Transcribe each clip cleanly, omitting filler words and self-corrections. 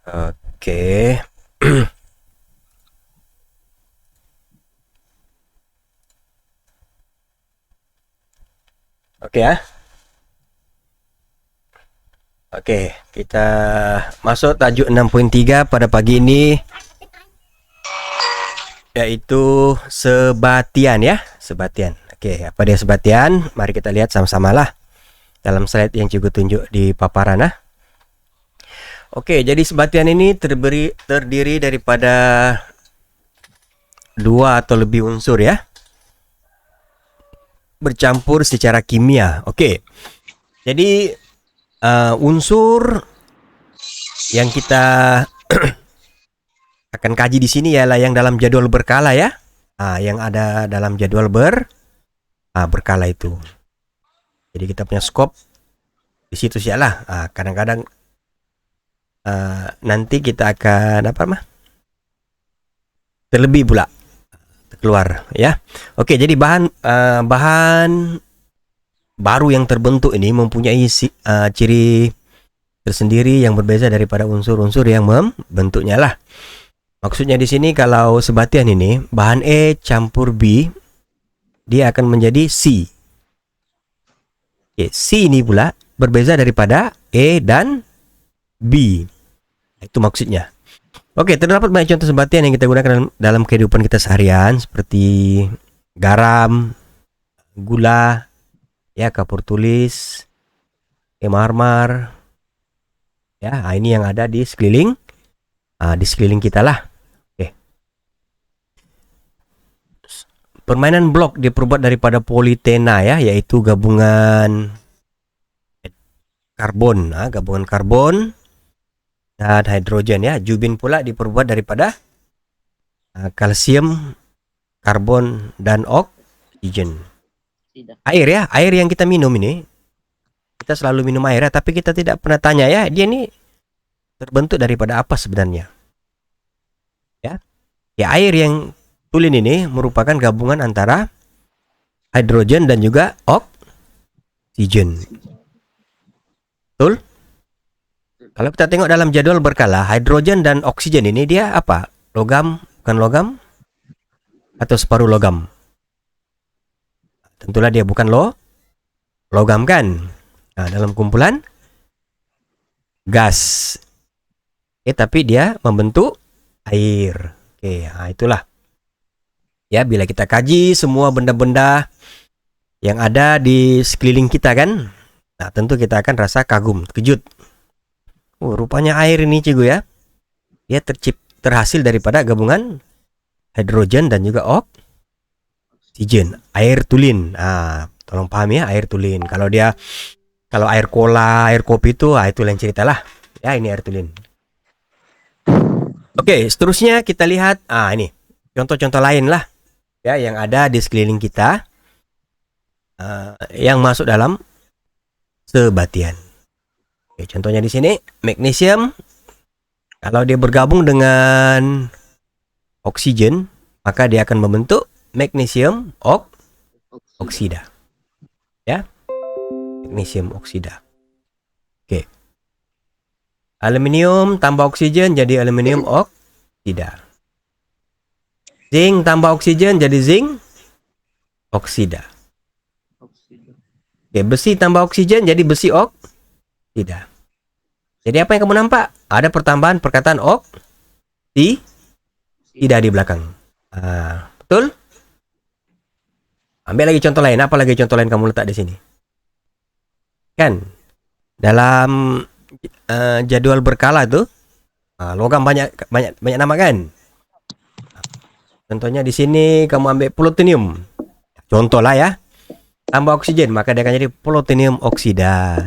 Oke. Oke ya. Oke, kita masuk tajuk 6.3 pada pagi ini, yaitu sebatian ya, sebatian. Oke, apa dia sebatian? Mari kita lihat sama-sama lah dalam slide yang cikgu tunjuk di paparan nah. Oke, jadi sebatian ini terdiri daripada dua atau lebih unsur ya, bercampur secara kimia. Oke, jadi unsur yang kita akan kaji di sini ialah yang dalam jadwal berkala ya, yang ada dalam jadwal berkala itu. Jadi kita punya skop di situ sih lah. Kadang-kadang nanti kita akan terlebih pula keluar ya. Oke, jadi bahan baru yang terbentuk ini mempunyai ciri tersendiri yang berbeda daripada unsur-unsur yang membentuknya lah. Maksudnya di sini kalau sebatian ini bahan E campur B, dia akan menjadi C. Oke, C ini pula berbeda daripada E dan B. Itu maksudnya. Oke, terdapat banyak contoh sebatian yang kita gunakan dalam kehidupan kita seharian, seperti garam, gula, ya, kapur tulis, marmer, ya. Ini yang ada di sekeliling kita lah. Oke. Permainan blok diperbuat daripada politena ya, yaitu gabungan karbon, dan hidrogen ya. Jubin pula diperbuat daripada kalsium, karbon, dan oksigen. Air ya, air yang kita minum ini, kita selalu minum air ya, tapi kita tidak pernah tanya ya, dia ini terbentuk daripada apa sebenarnya. Ya, air yang tulin ini merupakan gabungan antara hidrogen dan juga oksigen. Betul? Kalau kita tengok dalam jadwal berkala, hidrogen dan oksigen ini dia apa? Logam, bukan logam? Atau separuh logam? Tentulah dia bukan logam kan? Dalam kumpulan gas. Tapi dia membentuk air. Oke, itulah. Ya, bila kita kaji semua benda-benda yang ada di sekeliling kita kan, tentu kita akan rasa kagum, terkejut. Rupanya air ini cikgu ya, dia terhasil daripada gabungan hidrogen dan juga oksigen, air tulin. Tolong paham ya, air tulin. Kalau air cola, air kopi itu lain cerita lah. Ya, ini air tulin. Oke, seterusnya kita lihat ini contoh-contoh lain lah ya yang ada di sekeliling kita yang masuk dalam sebatian. Oke, contohnya di sini magnesium, kalau dia bergabung dengan oksigen, maka dia akan membentuk magnesium oksida. Ya. Magnesium oksida. Oke. Aluminium tambah oksigen jadi aluminium oksida. Zinc tambah oksigen jadi zinc oksida. Oke, besi tambah oksigen jadi besi oksida. Jadi apa yang kamu nampak? Ada pertambahan perkataan tidak di belakang. Betul? Ambil lagi contoh lain. Apa lagi contoh lain kamu letak di sini? Kan dalam jadwal berkala tuh logam banyak nama kan. Contohnya di sini kamu ambil plutonium. Contoh lah ya. Tambah oksigen maka dia akan jadi plutonium oksida.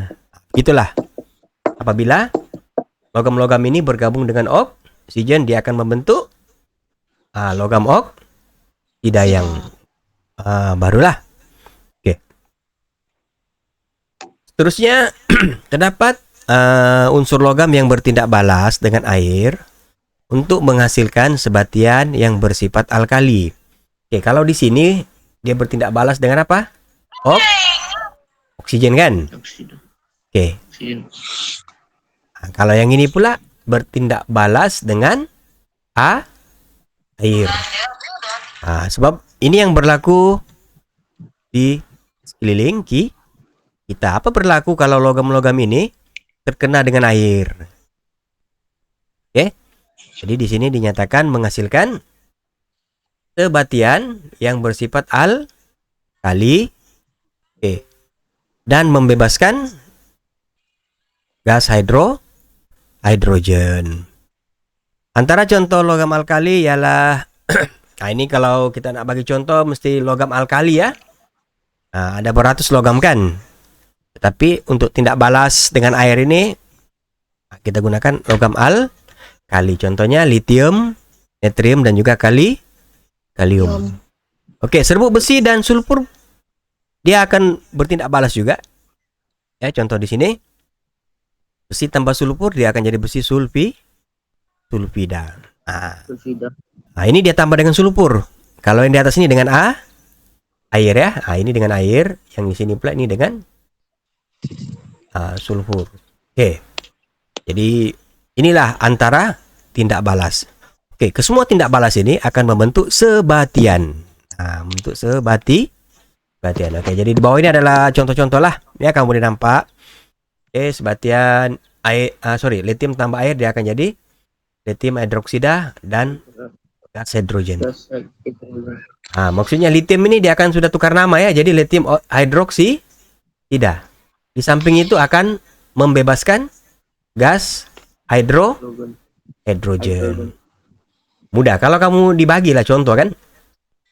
Itulah. Apabila logam-logam ini bergabung dengan oksigen, dia akan membentuk logam oksida yang barulah. Oke. Seterusnya terdapat unsur logam yang bertindak balas dengan air untuk menghasilkan sebatian yang bersifat alkali. Oke, kalau di sini dia bertindak balas dengan apa? Oksigen kan? Oke. Kalau yang ini pula bertindak balas dengan air. Sebab ini yang berlaku di sekeliling kita. Apa berlaku kalau logam-logam ini terkena dengan air? Oke. Jadi di sini dinyatakan menghasilkan sebatian yang bersifat alkali dan membebaskan gas hidrogen. Antara contoh logam alkali ialah ini kalau kita nak bagi contoh mesti logam alkali ya. Ada beratus logam kan. Tetapi untuk tindak balas dengan air ini kita gunakan logam alkali. Contohnya litium, natrium dan juga kalium. Oke, serbuk besi dan sulfur dia akan bertindak balas juga. Ya, contoh di sini besi tambah sulfur dia akan jadi besi sulfida. Ini dia tambah dengan sulfur. Kalau yang di atas ini dengan air ya. Ini dengan air, yang di sini pula ini dengan sulfur. Oke. Jadi inilah antara tindak balas. Oke, kesemua tindak balas ini akan membentuk sebatian. Membentuk sebatian. Oke, jadi di bawah ini adalah contoh-contoh lah. Ya, kamu boleh nampak. Oke, sebatian air, litium tambah air dia akan jadi litium hidroksida dan gas hidrogen. Maksudnya litium ini dia akan sudah tukar nama ya, jadi litium hidroksida. Di samping itu akan membebaskan gas hidrogen. Mudah kalau kamu dibagi lah contoh kan.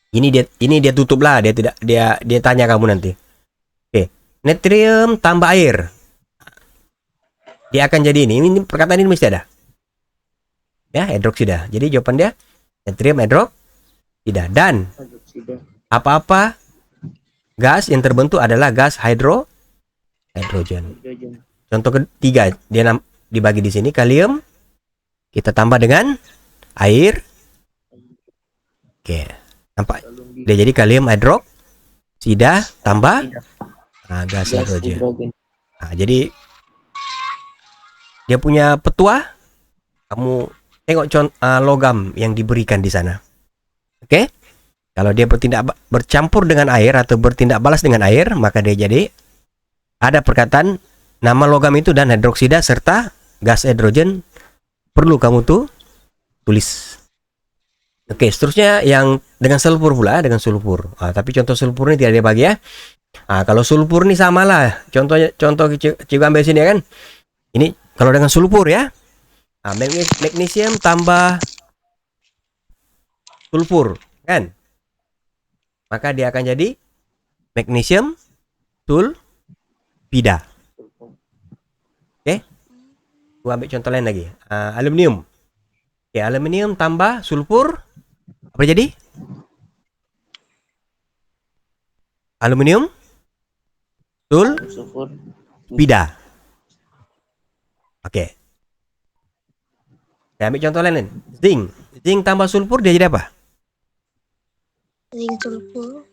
Ini dia tutup lah, dia tanya kamu nanti. Oke, natrium tambah air. Dia akan jadi ini perkataan ini mesti ada. Ya, hidroksida. Jadi jawaban dia natrium hidroksida dan apa-apa gas yang terbentuk adalah gas hidrogen. Contoh ketiga dia dibagi di sini kalium kita tambah dengan air. Oke, nampak? Dia jadi kalium hidroksida tambah gas hidrogen. Jadi dia punya petua. Kamu tengok logam yang diberikan di sana. Oke? Kalau dia bercampur dengan air atau bertindak balas dengan air, maka dia jadi ada perkataan nama logam itu dan hidroksida serta gas hidrogen perlu kamu tulis. Oke, seterusnya yang dengan sulfur pula, dengan sulfur. Tapi contoh sulfur ini tidak ada bagi ya. Kalau sulfur ini samalah. Contoh cikgu ambil sini ya kan. Ini kalau dengan sulfur ya. Magnesium tambah sulfur kan. Maka dia akan jadi magnesium sulfida. Oke. Gua ambil contoh lain lagi. Aluminium. Oke, aluminium tambah sulfur apa jadi? Aluminium sulfida. Oke. Saya ambil contoh lain. Zinc tambah sulfur dia jadi apa? Zinc sulfur.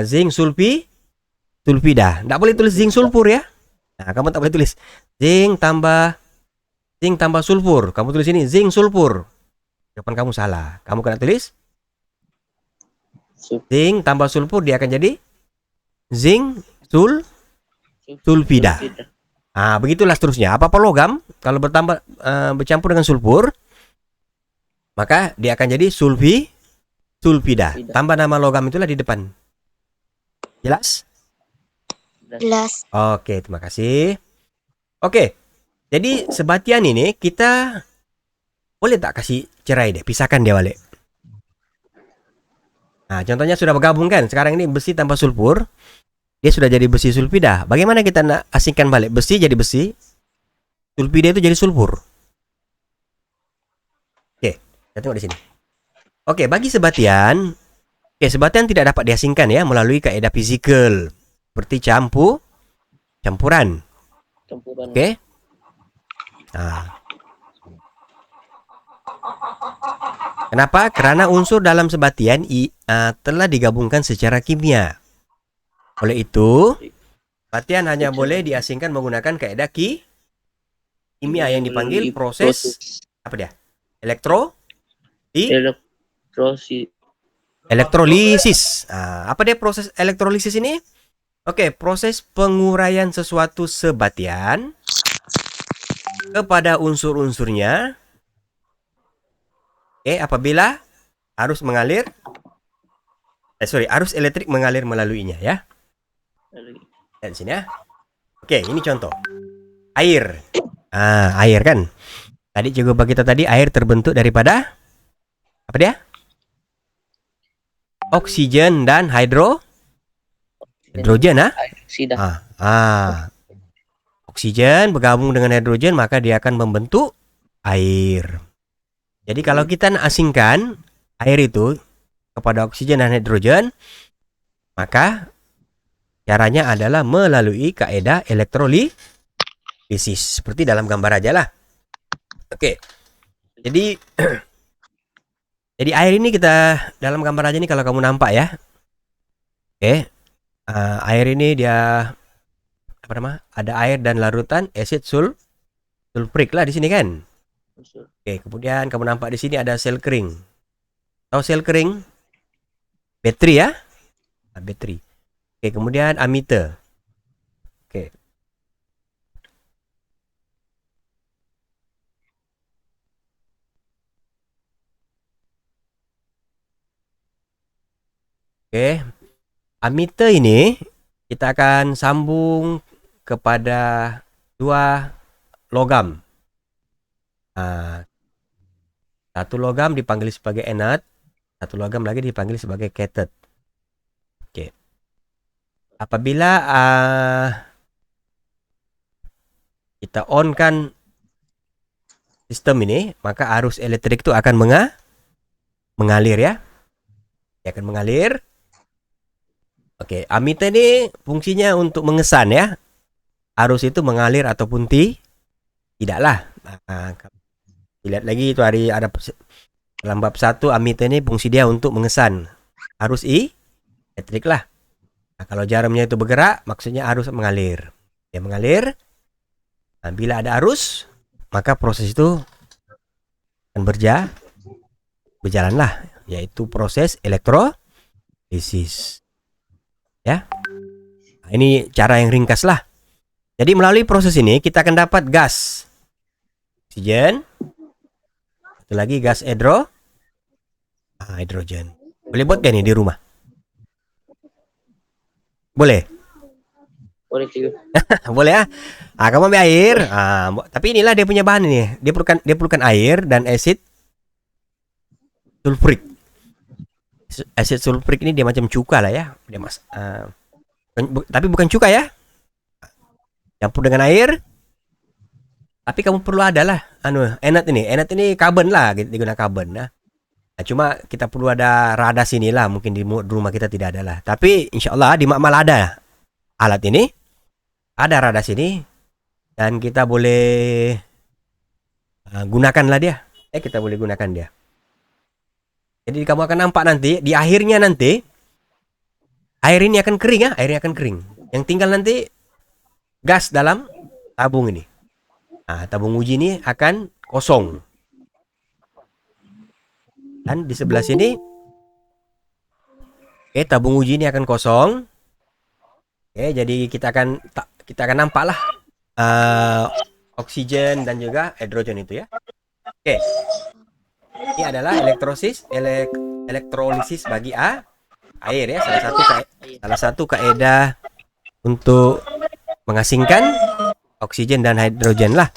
Zinc sulfida. Tidak boleh tulis zinc sulfur ya. Kamu tak boleh tulis zinc tambah sulfur. Kamu tulis ini zinc sulfur. Jawaban kamu salah. Kamu kena tulis zinc tambah sulfur dia akan jadi zinc sulfida. Begitulah seterusnya. Apa-apa logam kalau bercampur dengan sulfur, maka dia akan jadi sulfida. Tambah nama logam itulah di depan. Jelas? Jelas. Oke, terima kasih. Oke. Jadi sebatian ini kita boleh tak kasih cerai deh, pisahkan dia balik. Contohnya sudah bergabung kan. Sekarang ini besi tambah sulfur. Dia sudah jadi besi sulfida. Bagaimana kita nak asingkan balik? Besi jadi besi, sulfida itu jadi sulfur. Oke, kita tengok di sini. Oke, bagi sebatian, sebatian tidak dapat diasingkan ya melalui kaidah fisikal seperti campuran. Oke. Kenapa? Karena unsur dalam sebatian telah digabungkan secara kimia. Oleh itu, sebatian hanya boleh diasingkan menggunakan kaidah kimia yang dipanggil proses apa dia? Elektrolisis. Apa dia proses elektrolisis ini? Oke, proses penguraian sesuatu sebatian kepada unsur-unsurnya. Apabila arus mengalir, arus elektrik mengalir melaluinya ya. Lihat di sini ya. Oke, ini contoh. Air. Air kan. Tadi juga kita tadi air terbentuk daripada apa dia? Oksigen dan hidrogen. Oksigen bergabung dengan hidrogen, maka dia akan membentuk air. Jadi kalau kita asingkan air itu kepada oksigen dan hidrogen, maka caranya adalah melalui kaidah elektrolisis. Seperti dalam gambar aja lah. Oke. Jadi air ini kita dalam gambar aja nih, kalau kamu nampak ya. Air ini dia apa nama? Ada air dan larutan asid sulfurik lah di sini kan. Kemudian kamu nampak di sini ada sel kering. Tahu sel kering? Bateri ya? Bateri. Kemudian ammeter. Ammeter ini kita akan sambung kepada dua logam. Satu logam dipanggil sebagai anode, satu logam lagi dipanggil sebagai cathode. Apabila kita on kan sistem ini, maka arus elektrik itu akan mengalir ya. Dia akan mengalir. Ammeter ini fungsinya untuk mengesan ya. Arus itu mengalir ataupun tidaklah. Lihat lagi itu ada dalam bab 1, ammeter ini fungsi dia untuk mengesan arus elektrik lah. Kalau jarumnya itu bergerak, maksudnya arus mengalir. Dia mengalir. Bila ada arus, maka proses itu akan berjalanlah, yaitu proses elektrolisis. Ya. Ini cara yang ringkas lah. Jadi melalui proses ini kita akan dapat gas oksigen, satu lagi gas hidrogen. Boleh buat gak nih di rumah? Boleh? Boleh juga. Boleh ya? Kamu ambil air. Tapi inilah dia punya bahan ini. Dia perlukan air dan asid sulfurik. Asid sulfurik ini dia macam cuka lah ya. Dia tapi bukan cuka ya. Campur dengan air. Tapi kamu perlu adalah anode ini. Anode ini karbon lah, digunakan karbon nah. Cuma kita perlu ada rada sini lah. Mungkin di rumah kita tidak ada lah. Tapi insya Allah di makmal ada alat ini. Ada rada sini. Dan kita boleh gunakanlah dia. Kita boleh gunakan dia. Jadi kamu akan nampak nanti. Di akhirnya nanti. Air ini akan kering ya. Airnya akan kering. Yang tinggal nanti gas dalam tabung ini. Tabung uji ini akan kosong. Dan di sebelah sini tabung uji ini akan kosong. Jadi kita akan nampaklah oksigen dan juga hidrogen itu ya. Ini adalah elektrolisis bagi air ya. Salah satu kaidah untuk mengasingkan oksigen dan hidrogen lah.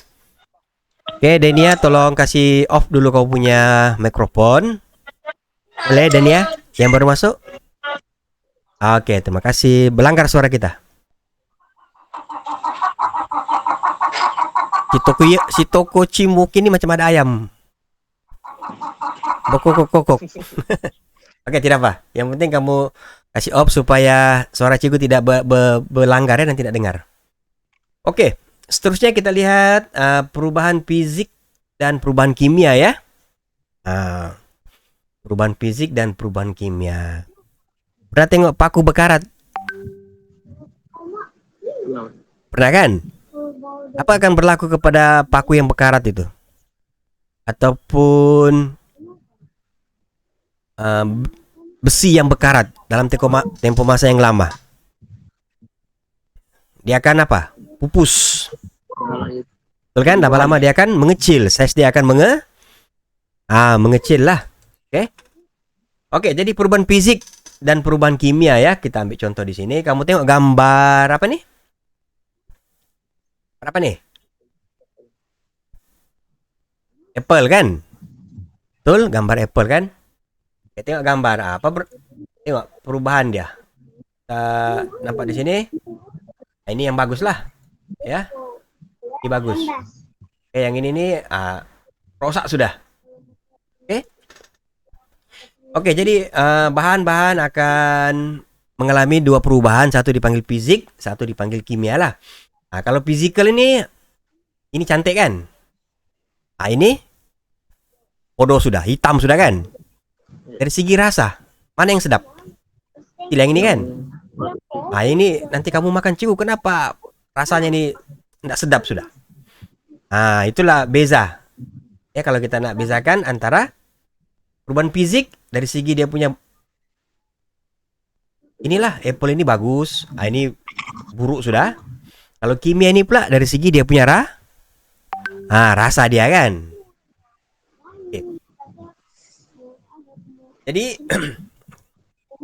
Dania, tolong kasih off dulu kau punya mikrofon. Boleh Dania? Yang baru masuk? Terima kasih. Belanggar suara kita. Si toko cimuk ini macam ada ayam. Bokok. Tidak apa. Yang penting kamu kasih off supaya suara cikgu tidak berlanggar ya dan tidak dengar. Seterusnya kita lihat perubahan fisik dan perubahan kimia ya. Perubahan fisik dan perubahan kimia. Pernah tengok paku bekarat? Pernah kan? Apa akan berlaku kepada paku yang berkarat itu? Ataupun besi yang berkarat dalam tempo masa yang lama? Dia akan apa? Pupus. Betul kan? Lama-lama dia akan mengecil. Size dia akan mengecil lah. Oke. Oke, jadi perubahan fisik dan perubahan kimia ya. Kita ambil contoh di sini. Kamu tengok gambar apa nih? Apa nih? Apple kan? Betul, gambar apple kan? Kita tengok gambar tengok perubahan dia. Kita nampak di sini. Ini yang bagus lah. Ya. Ini bagus. Oke, yang ini nih rosak sudah. Oke. Oke, jadi bahan-bahan akan mengalami dua perubahan, satu dipanggil fisik, satu dipanggil kimia lah. Nah, kalau physical ini cantik kan? Nah, ini bodoh sudah, hitam sudah kan? Dari segi rasa, mana yang sedap? Pilih yang ini kan? Nah, ini nanti kamu makan ciku, kenapa rasanya ini tidak sedap sudah? Nah, itulah beza. Ya, kalau kita nak bezakan antara perubahan fisik dari segi dia punya, inilah apple ini bagus, ini buruk sudah. Kalau kimia ini pula dari segi dia punya rasa dia kan. Oke. Jadi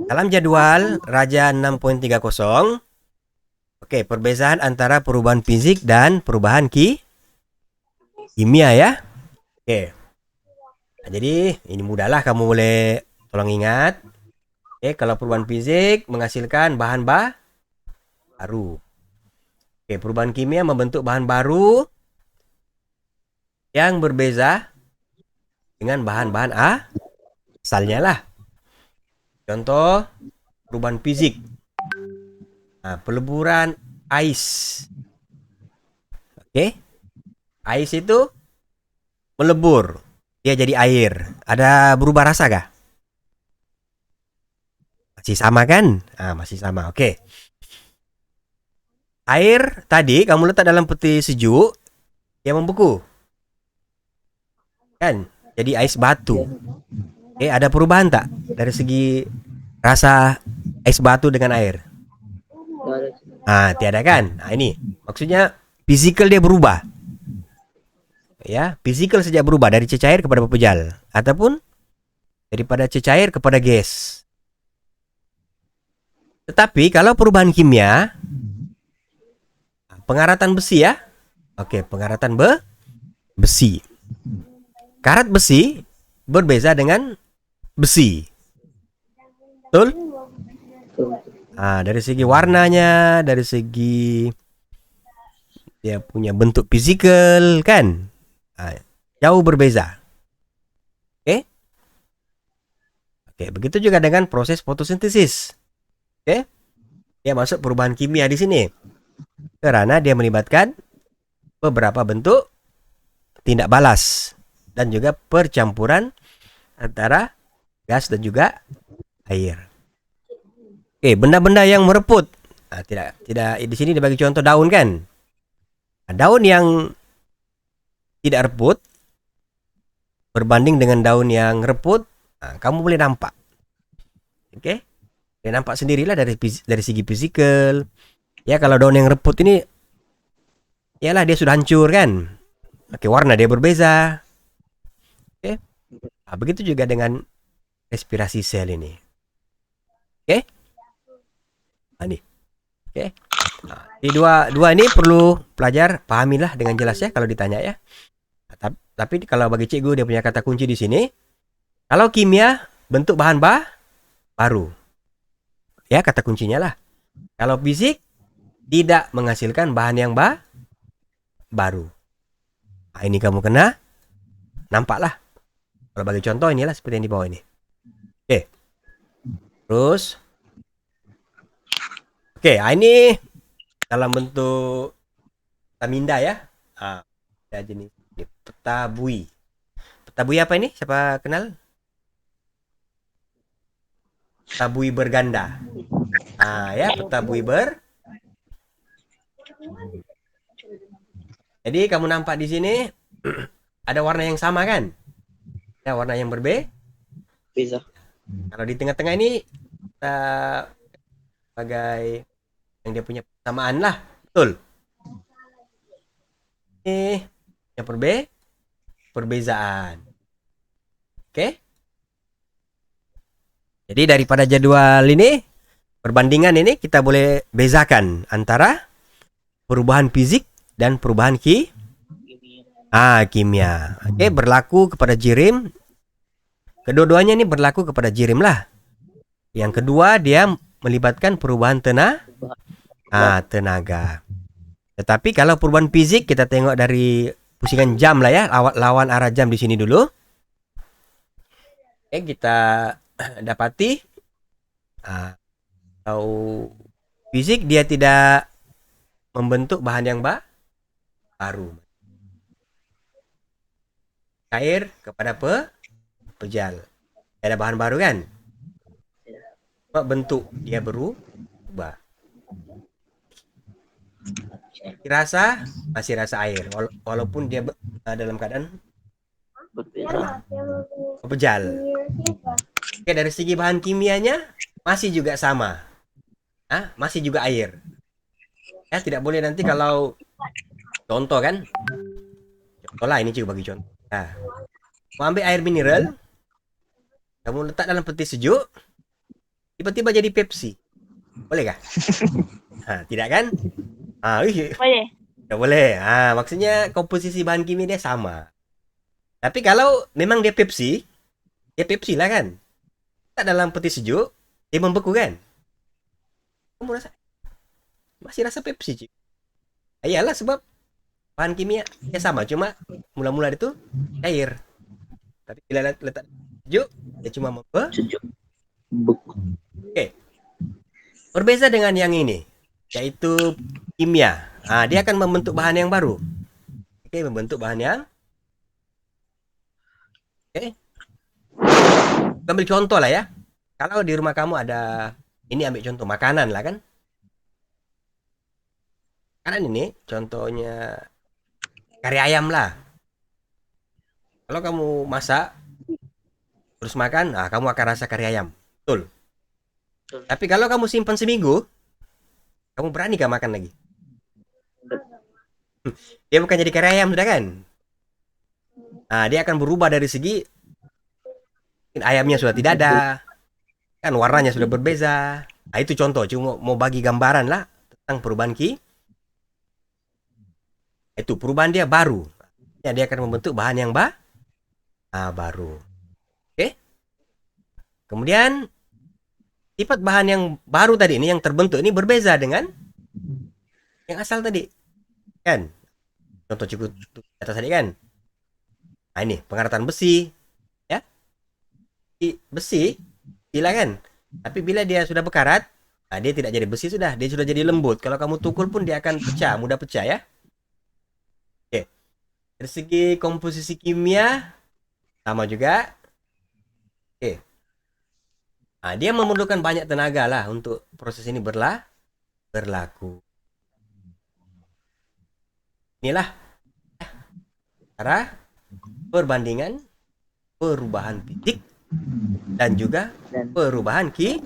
dalam jadwal Raja 6.30, oke, perbezaan antara perubahan fisik dan perubahan kimia ya. Oke. Nah, jadi ini mudahlah, kamu boleh tolong ingat. Oke, kalau perubahan fisik menghasilkan bahan baru. Oke, perubahan kimia membentuk bahan baru yang berbeza dengan bahan-bahan asalnya lah. Contoh perubahan fisik. Nah, peleburan ais. Oke. Ais itu melebur. Dia jadi air. Ada berubah rasa kah? Masih sama kan? Masih sama. Oke. Air tadi kamu letak dalam peti sejuk, dia membeku. Kan? Jadi ais batu. Oke, ada perubahan tak dari segi rasa ais batu dengan air? Tiada kan? Nah, ini maksudnya physical dia berubah. Ya, physical saja berubah dari cecair kepada pepejal ataupun daripada cecair kepada gas. Tetapi kalau perubahan kimia, pengaratan besi ya. Oke, pengaratan besi. Karat besi berbeza dengan besi. Betul? Dari segi warnanya, dari segi dia punya bentuk fisikal kan, jauh berbeza. Oke, begitu juga dengan proses fotosintesis. Oke, dia masuk perubahan kimia di sini karena dia melibatkan beberapa bentuk tindak balas dan juga percampuran antara gas dan juga air. Oke, benda-benda yang mereput. Tidak di sini dibagi contoh daun kan. Daun yang tidak reput berbanding dengan daun yang reput, kamu boleh nampak. Oke? Boleh nampak sendirilah dari segi fisikal. Ya, kalau daun yang reput ini ialah dia sudah hancur kan. Oke, warna dia berbeza. Oke. Begitu juga dengan respirasi sel ini. Oke? Nih. Oke. Di dua ini perlu pelajar pahamilah dengan jelas ya kalau ditanya ya. Tapi kalau bagi cikgu dia punya kata kunci di sini. Kalau kimia bentuk bahan baru. Ya, kata kuncinya lah. Kalau fisik tidak menghasilkan bahan yang baru. Ini kamu kena nampaklah. Kalau bagi contoh inilah seperti yang di bawah ini. Oke. Terus ini dalam bentuk taminda ya. Ada jenis peta bui. Peta bui apa ini? Siapa kenal? Peta bui berganda. Ya, peta bui Jadi kamu nampak di sini ada warna yang sama kan? Ada warna yang berbeda. Bisa. Kalau di tengah-tengah ini kita sebagai yang dia punya persamaan lah, betul? Ini yang perbezaan. Oke? Jadi daripada jadwal ini, perbandingan ini kita boleh bezakan antara perubahan fisik dan perubahan kimia. Oke, berlaku kepada jirim. Kedua-duanya ini berlaku kepada jirim lah. Yang kedua dia melibatkan perubahan tenaga. Tetapi kalau perubahan fisik kita tengok dari pusingan jam lah ya, lawan arah jam di sini dulu. Oke, kita dapati atau fisik dia tidak membentuk bahan yang baru. Cair kepada pejal. Ada bahan baru kan? Bentuk dia berubah. Rasa masih rasa air walaupun dia dalam keadaan pejal. Oke, dari segi bahan kimianya masih juga sama. Masih juga air. Ya, tidak boleh nanti kalau contoh kan. Contoh lah ini juga bagi contoh. Nah, mau ambil air mineral, kamu letak dalam peti sejuk, tiba-tiba jadi Pepsi. Boleh kah? Tidak kan? Boleh. Tidak boleh. Maksudnya komposisi bahan kimia dia sama. Tapi kalau memang dia Pepsi lah kan. Tak dalam peti sejuk, dia membeku kan. Kamu masih rasa Pepsi, cik. Iyalah sebab bahan kimia dia sama, cuma mula-mula itu air. Tapi bila letak sejuk, dia cuma Sejuk. Oke. Berbeza dengan yang ini, yaitu kimia. Dia akan membentuk bahan yang baru. Oke, membentuk bahan yang ambil contoh lah ya. Kalau di rumah kamu ada, ini ambil contoh makanan lah kan. Makanan ini contohnya kari ayam lah. Kalau kamu masak terus makan, kamu akan rasa kari ayam. Betul. Tapi kalau kamu simpan seminggu, kamu berani gak makan lagi? Dia bukan jadi kari ayam sudah kan? Dia akan berubah dari segi ayamnya sudah tidak ada, kan warnanya sudah berbeza. Itu contoh, cuma mau bagi gambaran lah tentang perubahan itu perubahan dia baru. Ya, dia akan membentuk bahan yang baru. Oke. Kemudian sifat bahan yang baru tadi ini yang terbentuk ini berbeza dengan yang asal tadi. Kan? Contoh cukup atas tadi kan. Ini pengeratan besi. Ya. Besi silakan. Tapi bila dia sudah berkarat, dia tidak jadi besi sudah, dia sudah jadi lembut. Kalau kamu tukul pun dia akan pecah, mudah pecah ya. Oke. Dari segi komposisi kimia sama juga. Oke. Dia memerlukan banyak tenaga lah untuk proses ini berlaku. Inilah cara perbandingan perubahan fisik dan juga perubahan Oke.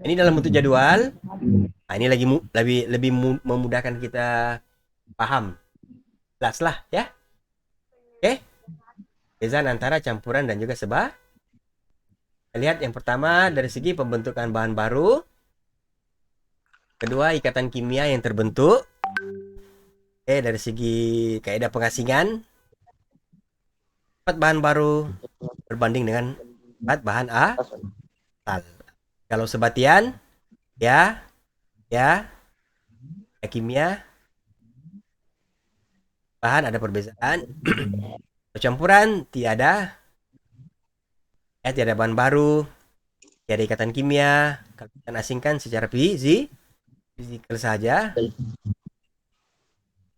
Ini dalam bentuk jadwal. Ini lebih memudahkan kita paham. Jelas lah ya. Oke. Perbedaan antara campuran dan juga sebah. Kita lihat yang pertama dari segi pembentukan bahan baru. Kedua, ikatan kimia yang terbentuk. Dari segi kaidah pengasingan. Bahan baru berbanding dengan bahan asal. Kalau sebatian, ya, kimia, bahan ada perbedaan. Percampuran tiada bahan baru, tiada ikatan kimia. Kalau kita asingkan secara fisikal saja,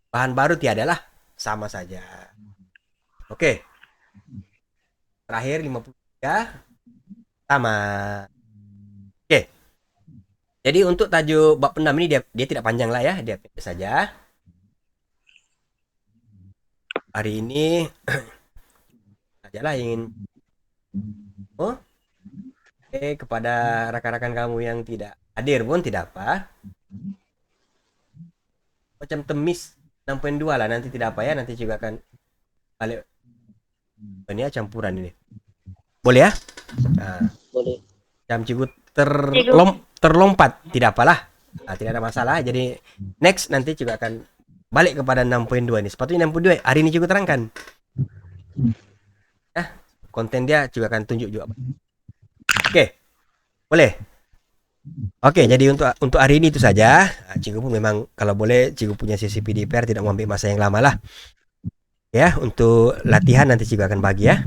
bahan baru tiada lah, sama saja. Oke. Terakhir 53 sama. Oke. Jadi untuk tajuk bab 6 ini dia tidak panjang lah ya, dia pendek saja. Hari ini sajalah ingin kepada rekan-rekan kamu yang tidak hadir pun tidak apa. Macam temis 6.2 lah, nanti tidak apa ya, nanti juga akan balik. Ini ya campuran ini. Boleh ya? Nah, Boleh. jam cikgu terlompat, tidak apalah. Nah, tidak ada masalah. Jadi next nanti juga akan balik kepada 6.2 ini. Sepatutnya 6.2 hari ini cikgu terangkan. Konten dia juga akan tunjuk juga. Oke. Boleh. Oke, jadi untuk hari ini itu saja. Nah, cikgu pun memang kalau boleh cikgu punya sesi PDPR tidak mau ambil masa yang lama lah. Ya, untuk latihan nanti cikgu akan bagi ya.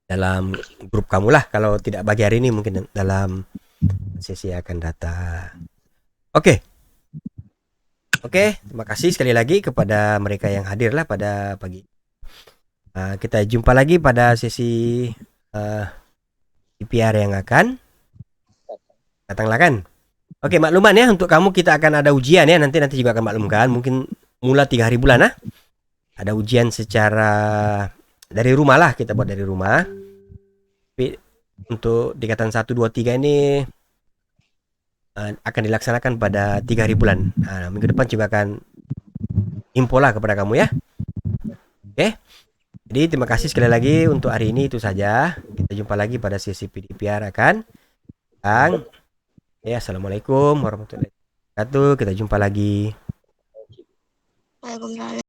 Dalam grup kamu lah, kalau tidak bagi hari ini mungkin dalam sesi akan datang. Oke, terima kasih sekali lagi kepada mereka yang hadir lah pada pagi. Kita jumpa lagi pada sesi PPR yang akan datanglah kan. Oke, makluman ya untuk kamu, kita akan ada ujian ya, nanti juga akan maklumkan, mungkin mula 3 hari bulan ada ujian secara dari rumah lah, kita buat dari rumah. Tapi untuk tingkatan 1, 2, 3 ini akan dilaksanakan pada 3 hari bulan. Minggu depan juga akan info lah kepada kamu ya. Oke. Jadi terima kasih sekali lagi untuk hari ini itu saja. Kita jumpa lagi pada sesi PDPR akan datang. Ya, assalamualaikum warahmatullahi wabarakatuh. Kita jumpa lagi. Waalaikumsalam.